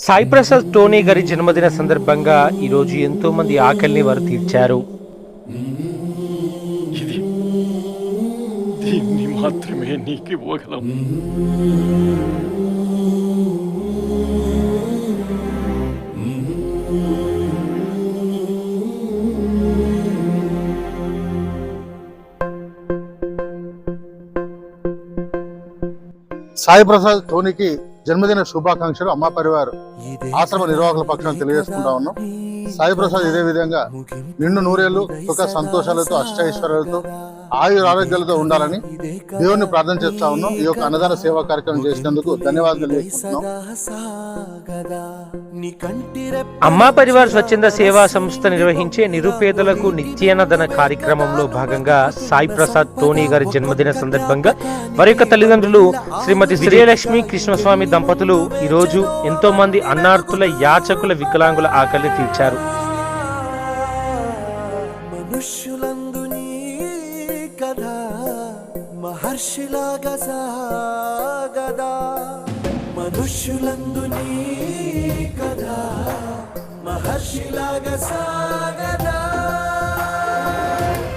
Sai Prasad Tony గారి జన్మదిన సందర్భంగా ఈరోజు ఎంతో మంది ఆకలిని వారు తీర్చారు. ఇది దీన్ని మాత్రమే నీకు ఇవ్వగలం. సాయి ప్రసాద్ టోనీకి జన్మదిన శుభాకాంక్షలు అమ్మా పరివార్ ఆశ్రమ నిర్వాహకుల పక్షాన్ని తెలియజేసుకుంటా ఉన్నాం. సాయి ప్రసాద్ ఇదే విధంగా నిండు నూరేళ్లు సుఖ సంతోషాలతో అష్టైశ్వర్యాలతో ఆయుర ఆరోగ్యాలతో ఉండాలని దేవుణ్ణి ప్రార్థన చేస్తా ఉన్నాం. ఈ యొక్క అన్నదాన సేవా కార్యక్రమం చేసినందుకు ధన్యవాదాలు తెలియజేస్తున్నాం. అమ్మా పరివార్ స్వచ్ఛంద సేవా సంస్థ నిర్వహించే నిరుపేదలకు నిత్యాన్నదాన కార్యక్రమంలో భాగంగా సాయి ప్రసాద్ టోనీ గారి జన్మదిన సందర్భంగా వారి యొక్క తల్లిదండ్రులు శ్రీమతి శ్రీలక్ష్మి కృష్ణస్వామి దంపతులు ఈరోజు ఎంతో మంది అన్నార్థుల యాచకుల వికలాంగుల ఆకలిని తీర్చారు.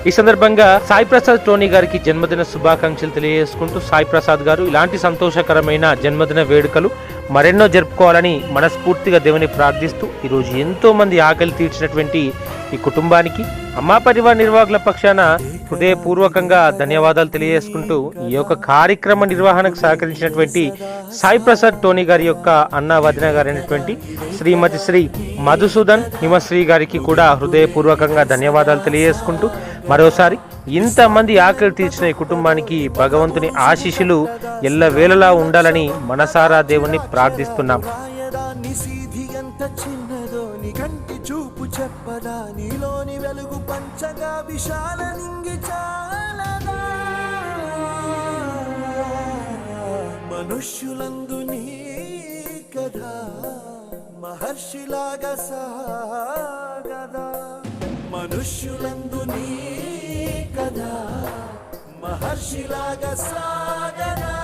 ఈ సందర్భంగా సాయి ప్రసాద్ టోనీ గారికి జన్మదిన శుభాకాంక్షలు తెలియజేసుకుంటూ సాయి ప్రసాద్ గారు ఇలాంటి సంతోషకరమైన జన్మదిన వేడుకలు మరెన్నో జరుపుకోవాలని మనస్ఫూర్తిగా దేవుని ప్రార్థిస్తూ ఈరోజు ఎంతో మంది ఆకలి తీర్చినటువంటి ఈ కుటుంబానికి అమ్మా పరివార్ నిర్వాహకుల పక్షాన హృదయపూర్వకంగా ధన్యవాదాలు తెలియజేసుకుంటూ ఈ యొక్క కార్యక్రమ నిర్వహణకు సహకరించినటువంటి సాయి ప్రసాద్ టోనీ గారి యొక్క అన్న వదిన గారైనటువంటి శ్రీమతి శ్రీ మధుసూదన్ హిమశ్రీ గారికి కూడా హృదయపూర్వకంగా ధన్యవాదాలు తెలియజేసుకుంటూ మరోసారి ఇంతమంది ఆకలి తీర్చిన ఈ కుటుంబానికి భగవంతుని ఆశీస్సులు ఎల్లవేళలా ఉండాలని మనసారా దేవుణ్ణి ప్రార్థిస్తున్నాం. చూపు చెప్పదా నీలోని వెలుగు పంచగా విశాల నింగి చాలదా మనుష్యులందు నీ కదా మహర్షిలాగా సాగదా మనుష్యులందు నీ కదా మహర్షిలాగా సాగదా